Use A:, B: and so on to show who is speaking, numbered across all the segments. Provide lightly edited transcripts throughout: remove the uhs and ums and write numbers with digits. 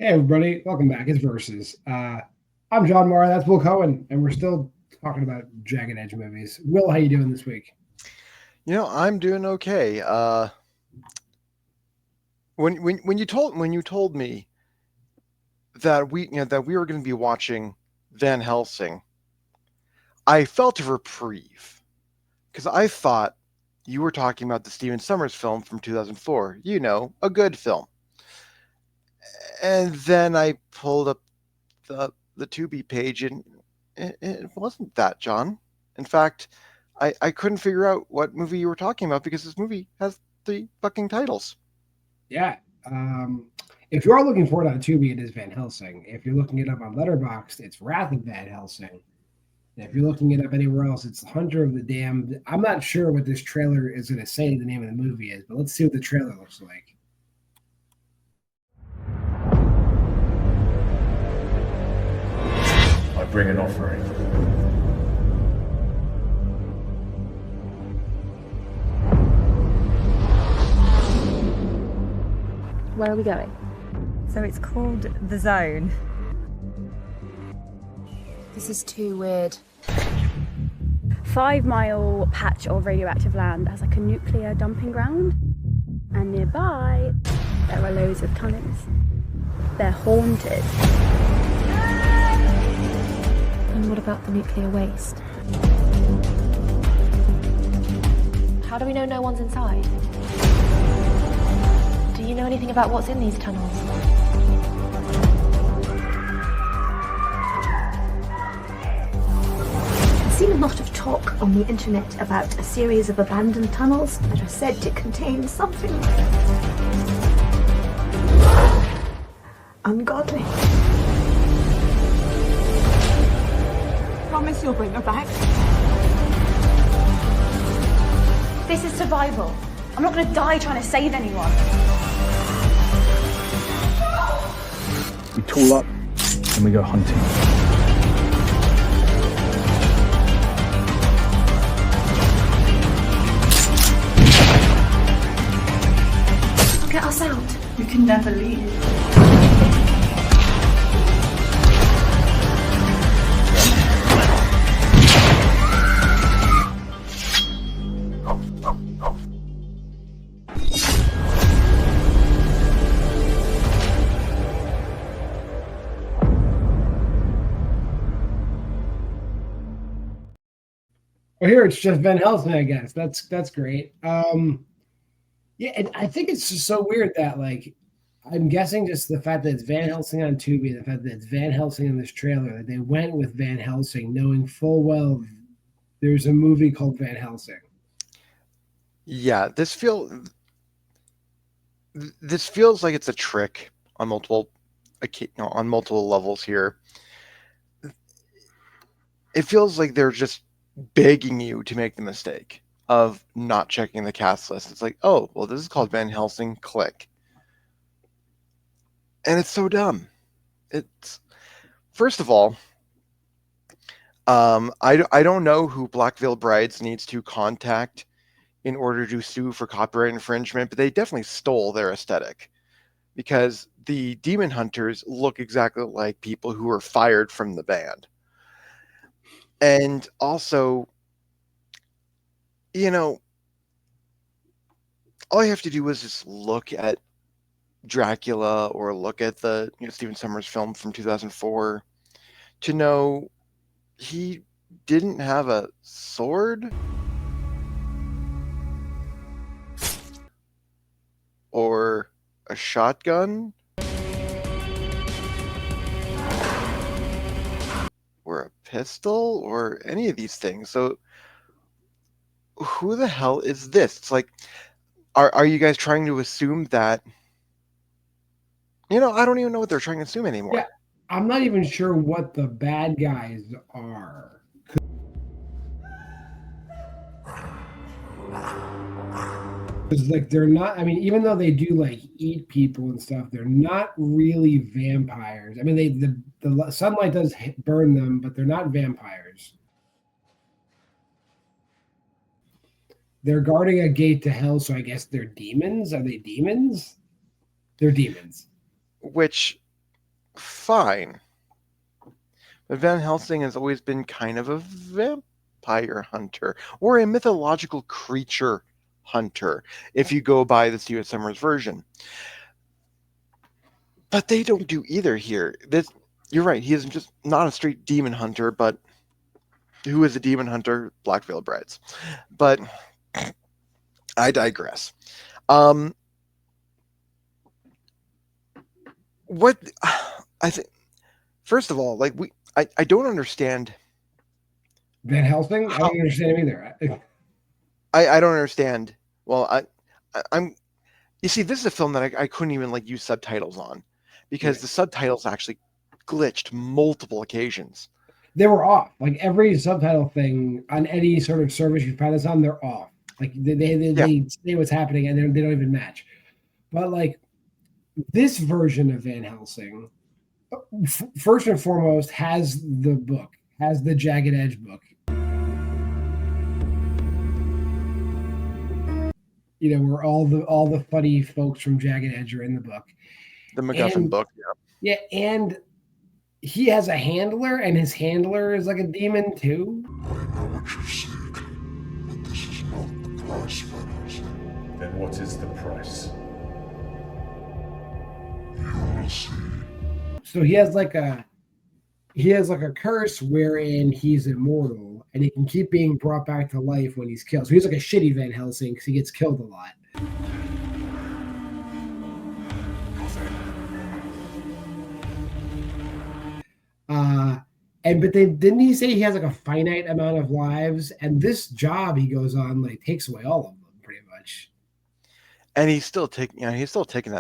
A: Hey everybody, welcome back. It's Versus. I'm John Maher, that's Will Cohen, and we're still talking about Jagged Edge movies. Will, how you doing this week?
B: I'm doing okay. When you told me that we were going to be watching Van Helsing, I felt a reprieve because I thought you were talking about the Stephen Sommers film from 2004. A good film. And then I pulled up the Tubi page, and it wasn't that, John. In fact, I couldn't figure out what movie you were talking about because this movie has three fucking titles.
A: Yeah. Um, if you are looking for it on Tubi, it is Van Helsing. If you're looking it up on Letterboxd, it's Wrath of Van Helsing. And if you're looking it up anywhere else, it's Hunter of the Damned. I'm not sure what this trailer is going to say the name of the movie is, but let's see what the trailer looks like.
C: I bring an offering.
D: Where are we going?
E: So it's called The Zone.
D: This is too weird.
F: 5-mile patch of radioactive land as like a nuclear dumping ground, and nearby there are loads of tunnels. They're haunted.
D: And what about the nuclear waste? How do we know no one's inside? Do you know anything about what's in these tunnels?
G: I've seen a lot of talk on the internet about a series of abandoned tunnels that are said to contain something ungodly. Promise you'll bring her back.
F: This is survival. I'm not going to die trying to save anyone.
H: We tool up and we go hunting.
G: Get us out.
I: You can never leave.
A: Well, here it's just Van Helsing, I guess. That's great. Yeah, and I think it's just so weird that I'm guessing just the fact that it's Van Helsing on Tubi, the fact that it's Van Helsing in this trailer, that they went with Van Helsing, knowing full well there's a movie called Van Helsing.
B: Yeah, this feels like it's a trick on multiple levels here. It feels like they're just begging you to make the mistake of not checking the cast list. It's like, oh, well, this is called Van Helsing, click. And it's so dumb. It's, first of all, I don't know who Black Veil Brides needs to contact in order to sue for copyright infringement, but they definitely stole their aesthetic, because the demon hunters look exactly like people who were fired from the band. And also, all you have to do is just look at Dracula or look at the Stephen Sommers film from 2004 to know he didn't have a sword or a shotgun or a pistol or any of these things. So who the hell is this? It's like, are you guys trying to assume that, I don't even know what they're trying to assume anymore.
A: Yeah, I'm not even sure what the bad guys are. Because they're not, I mean, even though they do eat people and stuff, they're not really vampires. I mean, the sunlight does burn them, but they're not vampires. They're guarding a gate to hell, so I guess they're demons. Are they demons? They're demons.
B: Which fine. But Van Helsing has always been kind of a vampire hunter or a mythological creature hunter, if you go by the Stuart Summers version. But they don't do either here. You're right, he is just not a straight demon hunter, but who is a demon hunter? Black Veil Brides. But I digress. What I think, first of all, like I don't understand
A: Van Helsing? I don't understand him either.
B: I don't understand. Well, I'm you see, this is a film that I couldn't even like use subtitles on because the subtitles actually glitched multiple occasions.
A: They were off. Like every subtitle thing on any sort of service you find this on, they're off. Like they say what's happening and they don't even match. But like this version of Van Helsing, first and foremost, has the book, has the Jagged Edge book. You know, where all the funny folks from Jagged Edge are in the book.
B: The MacGuffin book,
A: yeah. Yeah, and he has a handler, and his handler is like a demon too.
C: I know what you seek, but this is not the price, Van Helsing.
I: Then what is the price?
C: You will see.
A: So he has like a curse wherein he's immortal and he can keep being brought back to life when he's killed. So he's like a shitty Van Helsing because he gets killed a lot. But didn't he say he has like a finite amount of lives? And this job he goes on like takes away all of them pretty much.
B: And he's still taking at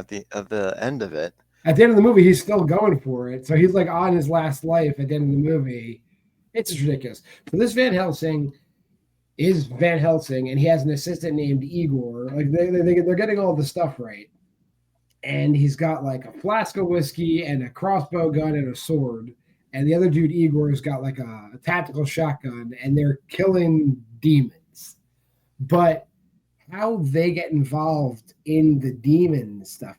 B: the end of it.
A: At the end of the movie, he's still going for it. So he's like on his last life at the end of the movie. It's just ridiculous. So this Van Helsing is Van Helsing, and he has an assistant named Igor. Like they're getting all the stuff right. And he's got like a flask of whiskey and a crossbow gun and a sword. And the other dude, Igor, has got like a tactical shotgun, and they're killing demons. But how they get involved in the demon stuff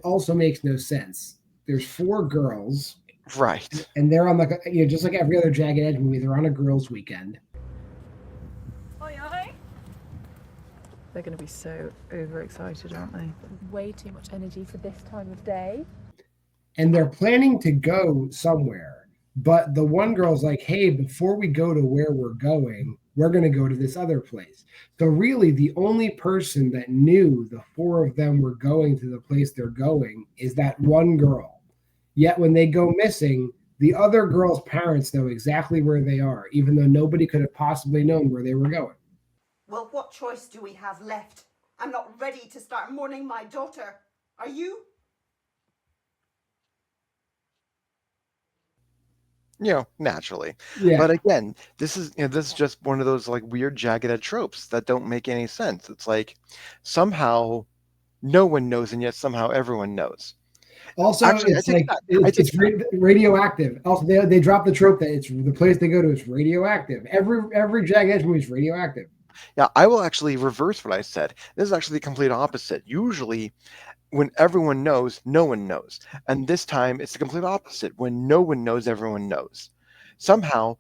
A: also makes no sense. There's 4 girls,
B: right?
A: And they're on like just like every other Jagged Edge movie, they're on a girls' weekend.
E: They're going to be so overexcited, aren't they?
D: Way too much energy for this time of day.
A: And they're planning to go somewhere, but the one girl's like, "Hey, before we go to where we're going, we're going to go to this other place." So really the only person that knew the 4 of them were going to the place they're going is that one girl. Yet when they go missing, the other girl's parents know exactly where they are, even though nobody could have possibly known where they were going.
J: Well, what choice do we have left? I'm not ready to start mourning my daughter. Are you?
B: Naturally.
A: Yeah.
B: But again, this is just one of those like weird Jagged Edge tropes that don't make any sense. It's like somehow no one knows, and yet somehow everyone knows.
A: Also, actually, it's radioactive. Also, they drop the trope that it's the place they go to is radioactive. Every Jagged Edge movie is radioactive.
B: Yeah, I will actually reverse what I said. This is actually the complete opposite. Usually, when everyone knows, no one knows. And this time, it's the complete opposite. When no one knows, everyone knows. Somehow,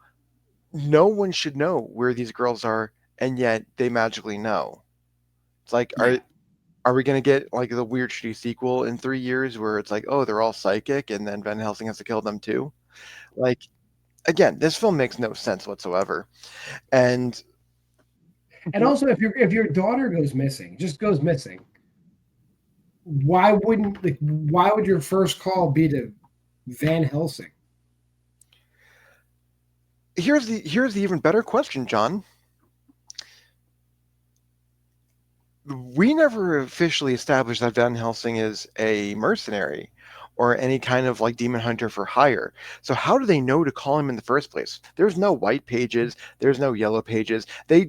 B: no one should know where these girls are, and yet they magically know. It's like, are we going to get like the weird shitty sequel in 3 years where it's like, oh, they're all psychic, and then Van Helsing has to kill them too? Like, again, this film makes no sense whatsoever. And
A: also, if your daughter goes missing, why would your first call be to Van Helsing?
B: Here's the even better question, John. We never officially established that Van Helsing is a mercenary or any kind of like demon hunter for hire. So how do they know to call him in the first place? There's no white pages. There's no yellow pages. They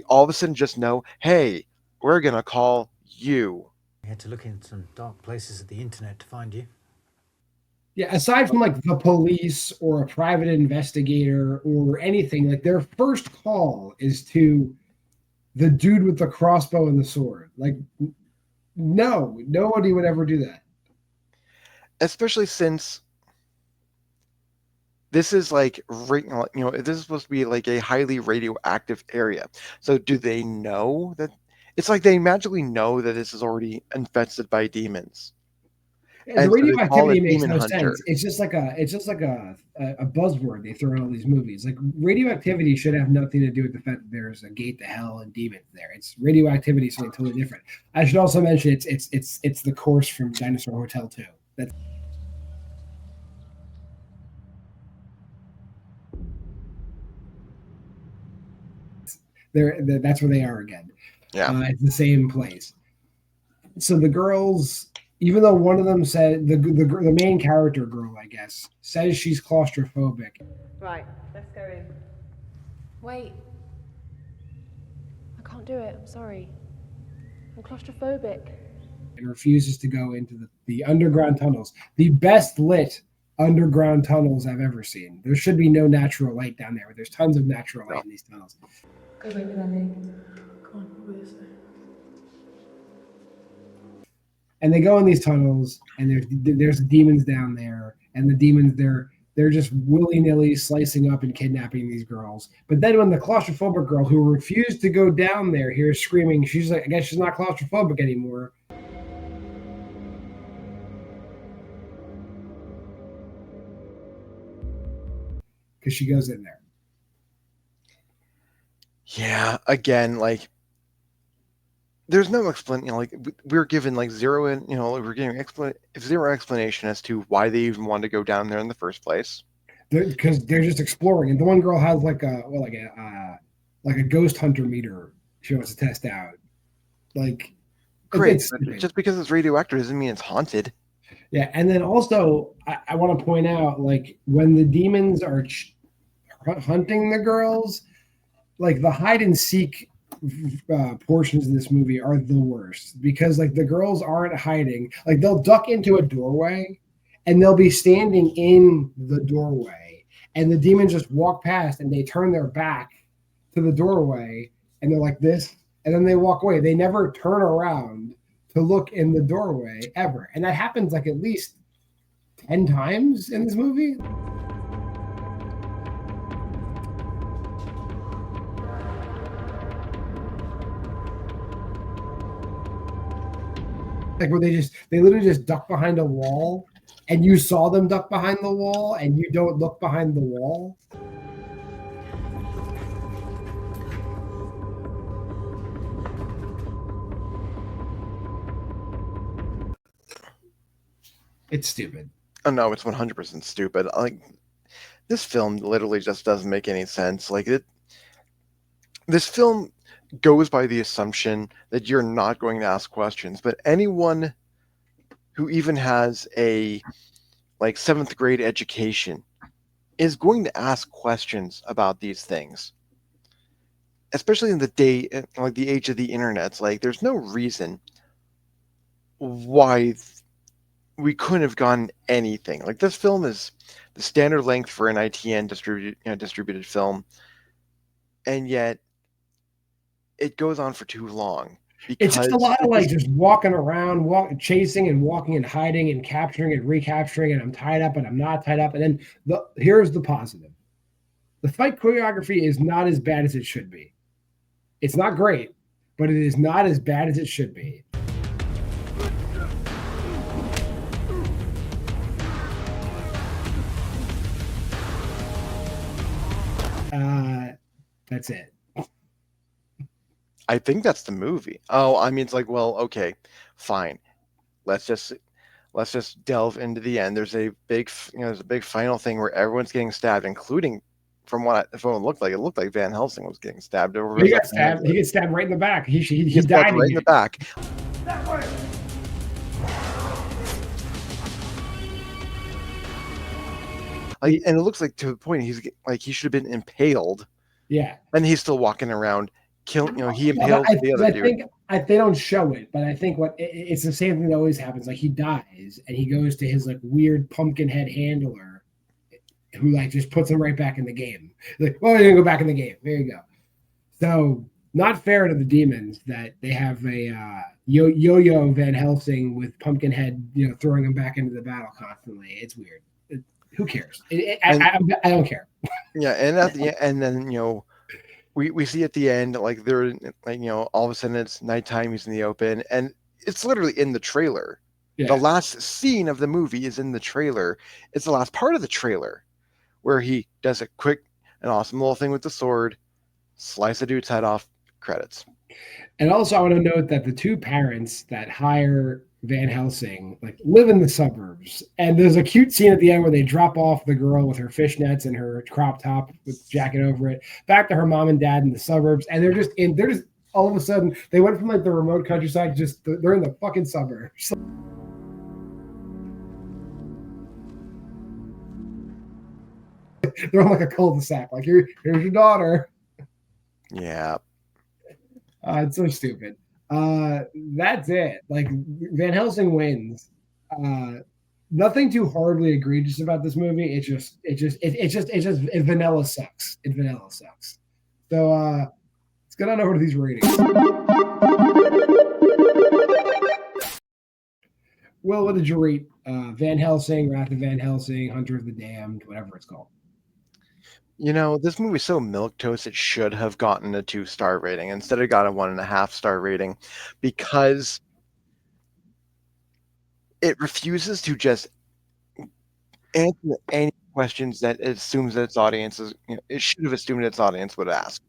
B: all of a sudden just know, hey, we're going to call you.
K: We had to look in some dark places of the internet to find you.
A: Yeah, aside from like the police or a private investigator or anything, like their first call is to the dude with the crossbow and the sword. Like, no, nobody would ever do that.
B: especially since this is like, this is supposed to be like a highly radioactive area. So do they know that? It's like they magically know that this is already infested by demons.
A: The
B: And so they call
A: radioactivity
B: it
A: makes
B: demon
A: no
B: hunter.
A: sense. It's just like a buzzword they throw in all these movies. Like radioactivity should have nothing to do with the fact that there's a gate to hell and demons there. It's radioactivity, something totally different. I should also mention it's the course from Dinosaur Hotel 2. That's that's where they are again.
B: Yeah.
A: It's the same place. So the girls, even though one of them said the main character girl, I guess, says she's claustrophobic.
E: Right, let's go in.
D: Wait. I can't do it. I'm sorry. I'm claustrophobic.
A: And refuses to go into the underground tunnels, the best lit underground tunnels I've ever seen. There should be no natural light down there, but there's tons of natural light in these tunnels.
E: Go back with Andy. Come on, what will you say?
A: And they go in these tunnels, and there's demons down there, and the demons they're just willy-nilly slicing up and kidnapping these girls. But then when the claustrophobic girl who refused to go down there hears screaming, she's like, I guess she's not claustrophobic anymore. Because she goes in there.
B: Yeah, again, like there's no explanation. Like we're given like zero, we're getting zero explanation as to why they even wanted to go down there in the first place.
A: Because they're just exploring, and the one girl has like a ghost hunter meter she wants to test out. Like,
B: great, just because it's radioactive doesn't mean it's haunted.
A: Yeah, and then also I want to point out, like, when the demons are hunting the girls, like the hide and seek portions of this movie are the worst, because like the girls aren't hiding. Like they'll duck into a doorway and they'll be standing in the doorway, and the demons just walk past and they turn their back to the doorway and they're like this, and then they walk away. They never turn around to look in the doorway ever. And that happens like at least 10 times in this movie. Like where they literally just duck behind a wall, and you saw them duck behind the wall and you don't look behind the wall. It's stupid.
B: Oh no, it's 100% stupid. Like this film literally just doesn't make any sense. Like this film goes by the assumption that you're not going to ask questions, but anyone who even has a like 7th grade education is going to ask questions about these things, especially in the day, like the age of the internet. Like there's no reason why we couldn't have gotten anything. Like this film is the standard length for an ITN distributed film, and yet it goes on for too long.
A: It's just a lot of like just walking around, chasing and walking and hiding and capturing and recapturing, and I'm tied up and I'm not tied up. And then here's the positive: the fight choreography is not as bad as it should be. It's not great, but it is not as bad as it should be. That's it.
B: I think that's the movie. Oh, I mean, it's like, well, okay, fine. Let's just delve into the end. There's a big, there's a big final thing where everyone's getting stabbed, including, from what it looked like. It looked like Van Helsing was getting stabbed over.
A: He got stabbed. He gets stabbed right in the back. He died
B: right in the back.
A: That way.
B: Like, and it looks like to the point he should have been impaled.
A: Yeah.
B: And he's still walking around, killing. He impales the other dude.
A: They don't show it, but I think it's the same thing that always happens. Like he dies, and he goes to his like weird pumpkin head handler, who like just puts him right back in the game. Like, well, you're gonna go back in the game. There you go. So not fair to the demons that they have yo-yo Van Helsing with Pumpkinhead, throwing him back into the battle constantly. It's weird. Who cares? I don't care.
B: Yeah, and at the and then we see at the end like they're like all of a sudden it's nighttime. He's in the open, and it's literally in the trailer.
A: Yeah.
B: The last scene of the movie is in the trailer. It's the last part of the trailer where he does a quick and awesome little thing with the sword, slice a dude's head off. Credits.
A: And also, I want to note that the two parents that hire Van Helsing live in the suburbs, and there's a cute scene at the end where they drop off the girl with her fishnets and her crop top with jacket over it back to her mom and dad in the suburbs, and they're just all of a sudden they went from the remote countryside they're in the fucking suburbs. They're on a cul-de-sac. Here's your daughter.
B: Yeah.
A: It's so stupid. That's it. Van Helsing wins. Nothing too horribly egregious about this movie. It vanilla sucks. It vanilla sucks. So let's get on over to these ratings. Will, what did you rate Van Helsing, Wrath of Van Helsing, Hunter of the Damned, whatever it's called?
B: This movie's so milquetoast it should have gotten a 2-star rating. Instead it got a 1.5-star rating because it refuses to just answer any questions that it assumes that its audience is. It should have assumed its audience would ask,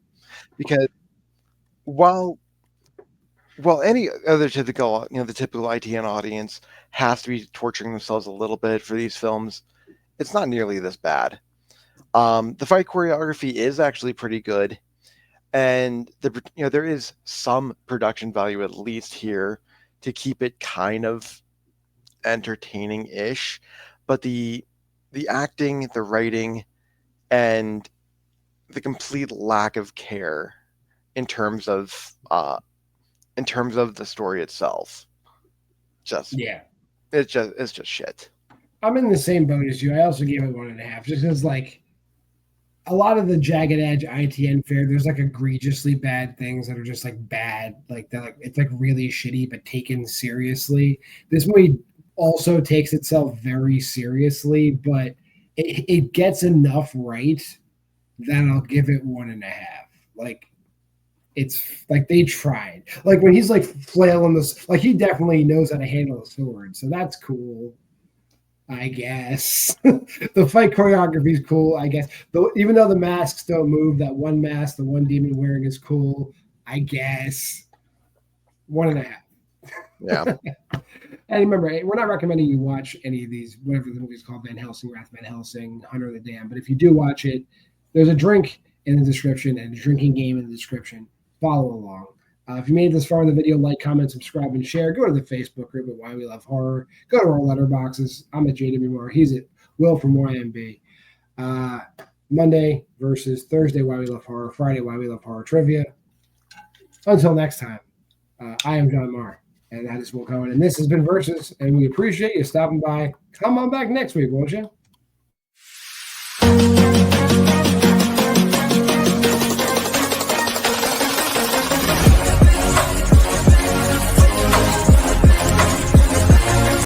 B: because while any other typical, the typical ITN audience has to be torturing themselves a little bit for these films, it's not nearly this bad. The fight choreography is actually pretty good, and there is some production value at least here to keep it kind of entertaining-ish, but the acting, the writing, and the complete lack of care in terms of the story itself, it's just shit.
A: I'm in the same boat as you. I also gave it 1.5, just because a lot of the jagged edge ITN fare, there's egregiously bad things that are just bad. It's really shitty, but taken seriously. This movie also takes itself very seriously, but it gets enough right that I'll give it 1.5. It's they tried. When he's flailing this, he definitely knows how to handle a sword, so that's cool. I guess the fight choreography is cool. I guess even though the masks don't move, that one mask, the one demon wearing is cool. I guess 1.5.
B: Yeah.
A: And remember, we're not recommending you watch any of these, whatever the movie's called, Van Helsing, Wrath of Van Helsing, Hunter of the Damned. But if you do watch it, there's a drink in the description and a drinking game in the description. Follow along. If you made it this far in the video, like, comment, subscribe, and share. Go to the Facebook group at Why We Love Horror. Go to our letterboxes. I'm at JWMaher. He's at WillFromYMB. Monday versus Thursday, Why We Love Horror. Friday, Why We Love Horror Trivia. Until next time, I am Maher, and that is Will Cohen. And this has been Versus, and we appreciate you stopping by. Come on back next week, won't you?